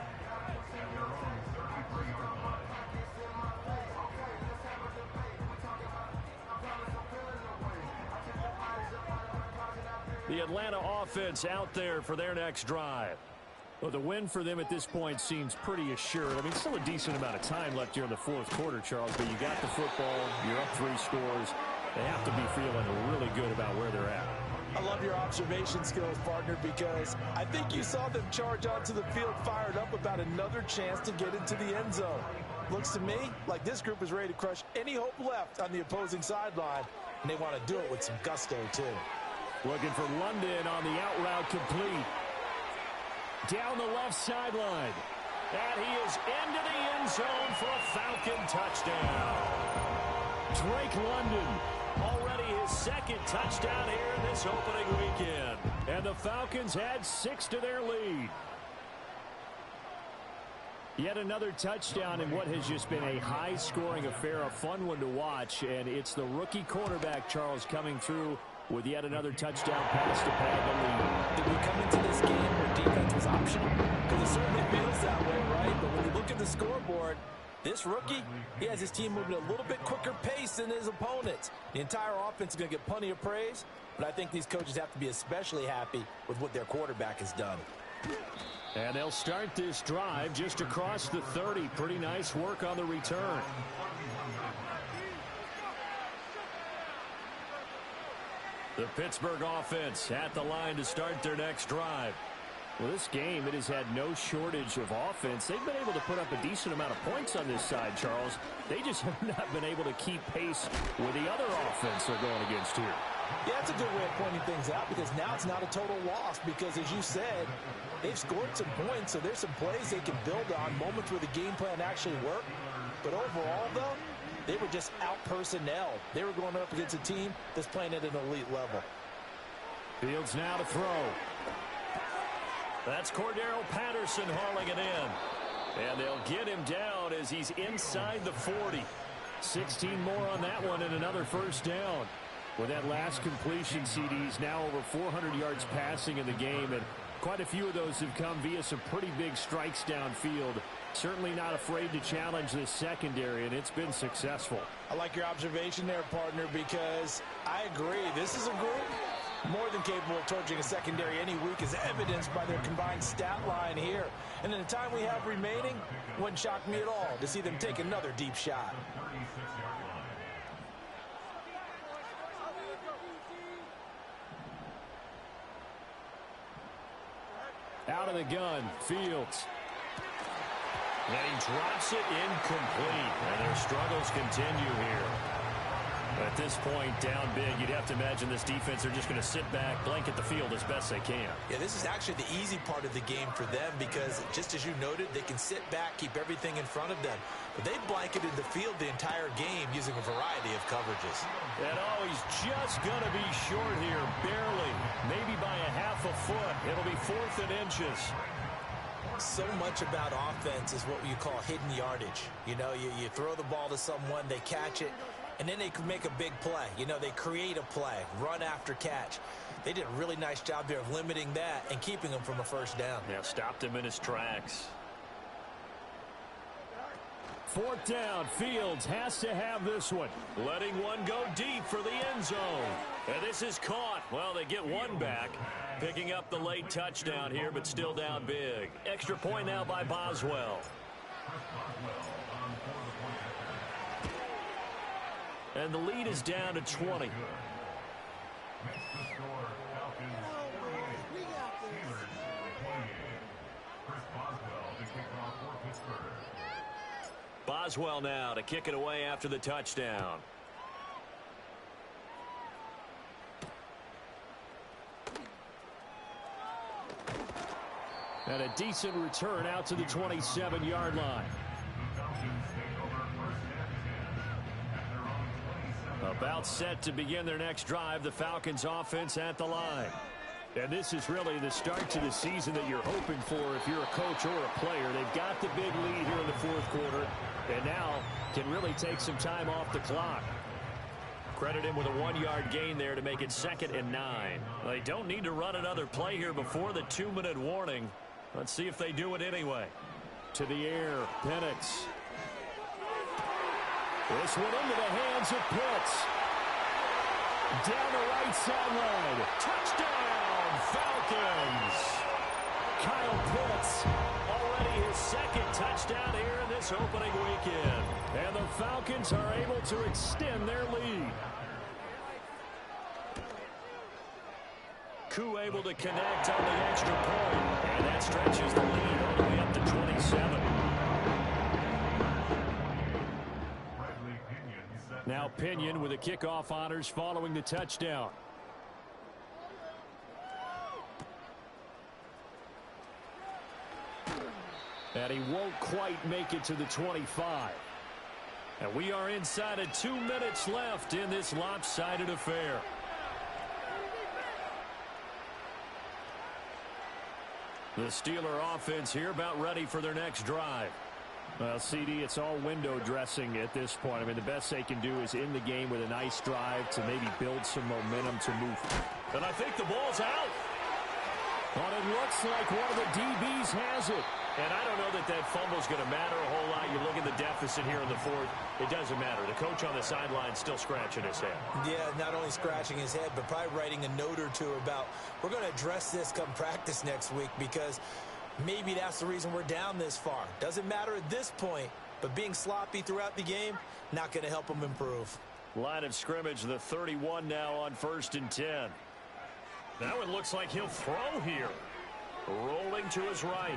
The Atlanta offense out there for their next drive. Well, the win for them at this point seems pretty assured. I mean, still a decent amount of time left here in the 4th quarter, Charles, but you got the football, you're up 3 scores. They have to be feeling really good about where they're at. I love your observation skills, partner, because I think you saw them charge onto the field fired up about another chance to get into the end zone. Looks to me like this group is ready to crush any hope left on the opposing sideline, and they want to do it with some gusto, too. Looking for London on the out route complete. Down the left sideline. And he is into the end zone for a Falcon touchdown. Drake London. Already his 2nd touchdown here in this opening weekend. And the Falcons add 6 to their lead. Yet another touchdown in what has just been a high-scoring affair, a fun one to watch. And it's the rookie quarterback, Charles, coming through with yet another touchdown pass to pad the lead. Did we come into this game where defense was optional? Because it certainly feels that way, right? But when you look at the scoreboard, this rookie, he has his team moving at a little bit quicker pace than his opponents. The entire offense is going to get plenty of praise, but I think these coaches have to be especially happy with what their quarterback has done. And they'll start this drive just across the 30. Pretty nice work on the return. The Pittsburgh offense at the line to start their next drive. Well, this game, it has had no shortage of offense. They've been able to put up a decent amount of points on this side, Charles. They just have not been able to keep pace with the other offense they're going against here. Yeah, that's a good way of pointing things out, because now it's not a total loss, because as you said, they've scored some points, so there's some plays they can build on, moments where the game plan actually worked. But overall, though, they were just out-personnel. They were going up against a team that's playing at an elite level. Fields now to throw. That's Cordero Patterson hauling it in. And they'll get him down as he's inside the 40. 16 more on that one and another first down. With that last completion, CD's now over 400 yards passing in the game, and quite a few of those have come via some pretty big strikes downfield. Certainly not afraid to challenge this secondary, and it's been successful. I like your observation there, partner, because I agree. This is a group more than capable of torching a secondary any week, as evidenced by their combined stat line here. And in the time we have remaining, it wouldn't shock me at all to see them take another deep shot. Out of the gun, Fields. And he drops it incomplete. And their struggles continue here. At this point, down big, you'd have to imagine this defense are just going to sit back, blanket the field as best they can. Yeah, this is actually the easy part of the game for them, because just as you noted, they can sit back, keep everything in front of them. But they've blanketed the field the entire game using a variety of coverages. And he's just going to be short here, barely. Maybe by a half a foot. It'll be 4th and inches. So much about offense is what you call hidden yardage. You know, you throw the ball to someone, they catch it, and then they can make a big play. You know, they create a play, run after catch. They did a really nice job there of limiting that and keeping him from a first down. Yeah, stopped him in his tracks. 4th down. Fields has to have this one. Letting one go deep for the end zone. And this is caught. Well, they get one back. Picking up the late touchdown here, but still down big. Extra point now by Boswell. And the lead is down to 20. Boswell now to kick it away after the touchdown. And a decent return out to the 27-yard line. About set to begin their next drive, the Falcons offense at the line. And this is really the start to the season that you're hoping for if you're a coach or a player. They've got the big lead here in the 4th quarter, and now can really take some time off the clock. Credit him with a 1-yard gain there to make it 2nd and 9. They don't need to run another play here before the 2-minute warning. Let's see if they do it anyway. To the air, Penix. This one into the hands of Blitz. Down the right sideline. Touchdown, Falcons. Kyle Pitts, already his 2nd touchdown here in this opening weekend. And the Falcons are able to extend their lead. Koo able to connect on the extra point. And that stretches the lead all the way up to 27. Now Pinion with the kickoff honors following the touchdown. And he won't quite make it to the 25. And we are inside of 2 minutes left in this lopsided affair. The Steeler offense here about ready for their next drive. Well, CD, it's all window dressing at this point. I mean, the best they can do is in the game with a nice drive to maybe build some momentum to move. And I think the ball's out. But it looks like one of the DBs has it. And I don't know that that fumble's going to matter a whole lot. You look at the deficit here in the fourth, it doesn't matter. The coach on the sideline still scratching his head. Yeah, not only scratching his head, but probably writing a note or two about, we're going to address this come practice next week, because maybe that's the reason we're down this far. Doesn't matter at this point, but being sloppy throughout the game, not going to help them improve. Line of scrimmage, the 31 now on 1st and 10. That one looks like he'll throw here. Rolling to his right.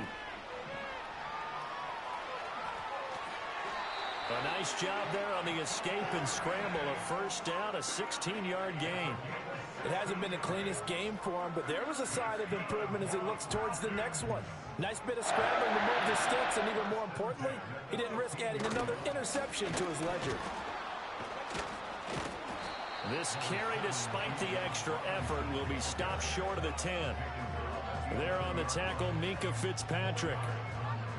A nice job there on the escape and scramble. A first down, a 16-yard gain. It hasn't been the cleanest game for him, but there was a sign of improvement as he looks towards the next one. Nice bit of scrambling to move the sticks, and even more importantly, he didn't risk adding another interception to his ledger. This carry, despite the extra effort, will be stopped short of the 10. There on the tackle, Minkah Fitzpatrick.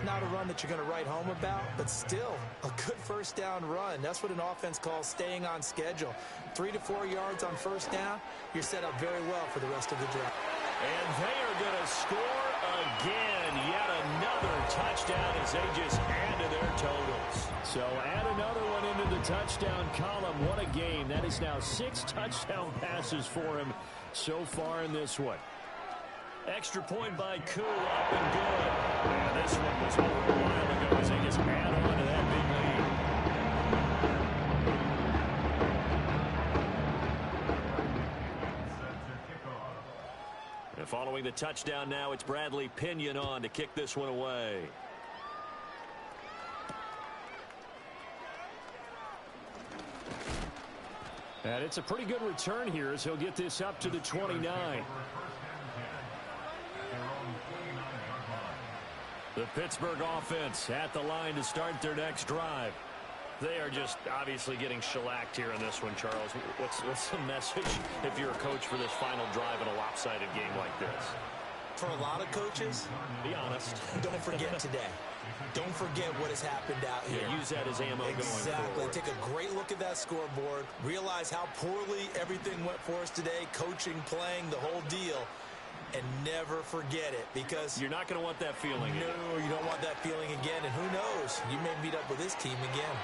Not a run that you're going to write home about, but still a good first down run. That's what an offense calls staying on schedule. 3 to 4 yards on first down, you're set up very well for the rest of the drive. And they are going to score again. Yet another touchdown as they just add to their totals. So add another one into the touchdown column. What a game. That is now 6 touchdown passes for him so far in this one. Extra point by Koo, up and good. And this one was over a while ago as they just add on to that big lead. And following the touchdown now, it's Bradley Pinion on to kick this one away. And it's a pretty good return here as he'll get this up to the 29. The Pittsburgh offense at the line to start their next drive. They are just obviously getting shellacked here in this one, Charles. What's the message if you're a coach for this final drive in a lopsided game like this? For a lot of coaches, be honest. Don't forget today. Don't forget what has happened out here. Yeah, use that as ammo going forward. Exactly. Take a great look at that scoreboard. Realize how poorly everything went for us today. Coaching, playing, the whole deal. And never forget it, because you're not going to want that feeling. No, you don't want that feeling again. And who knows? You may meet up with this team again.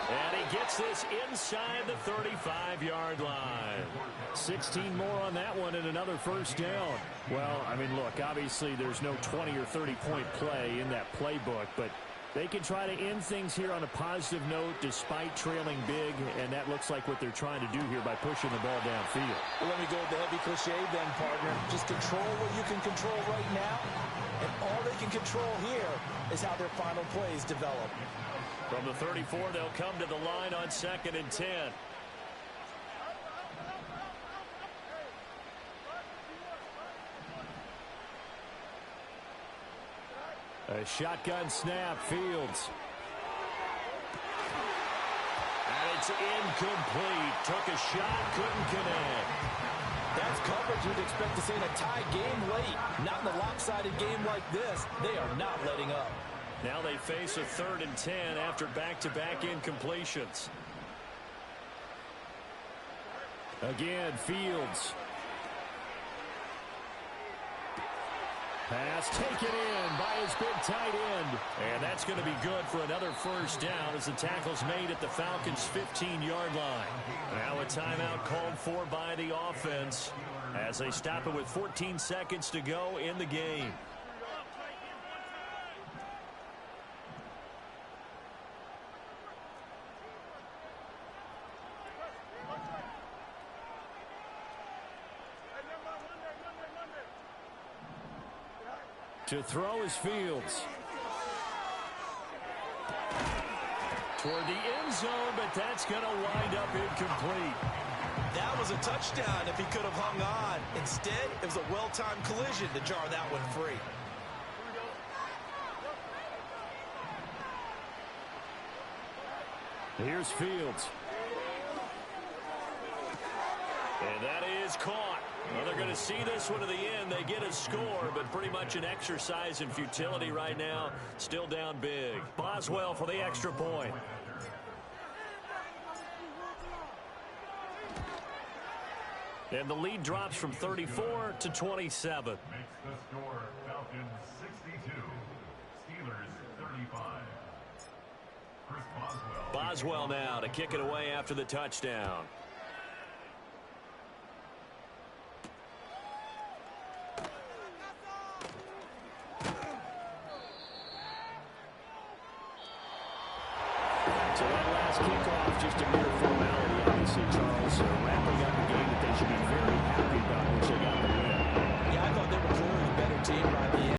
And he gets this inside the 35-yard line. 16 more on that one and another first down. Well, I mean, look, obviously there's no 20 or 30-point play in that playbook, but they can try to end things here on a positive note despite trailing big, and that looks like what they're trying to do here by pushing the ball downfield. Well, let me go with the heavy cliche then, partner. Just control what you can control right now, and all they can control here is how their final plays develop. From the 34, they'll come to the line on 2nd and 10. A shotgun snap, Fields. And it's incomplete. Took a shot, couldn't connect. That's coverage you'd expect to see in a tie game late. Not in a lopsided game like this. They are not letting up. Now they face a 3rd and 10 after back-to-back incompletions. Again, Fields. Pass taken in by his big tight end. And that's going to be good for another first down as the tackle's made at the Falcons' 15-yard line. Now a timeout called for by the offense as they stop it with 14 seconds to go in the game. To throw is Fields. Toward the end zone, but that's going to wind up incomplete. That was a touchdown if he could have hung on. Instead, it was a well-timed collision to jar that one free. Here's Fields. And that is caught. Well, they're going to see this one to the end. They get a score, but pretty much an exercise in futility right now. Still down big. Boswell for the extra point. And the lead drops from 34 to 27. Makes the score Falcons 62, Steelers 35. Chris Boswell now to kick it away after the touchdown. So that last kickoff, just a mere formality, obviously, Charles. Wrapping up a game that they should be very happy about, which they got the win. Yeah, I thought they were clearly the better team by the end.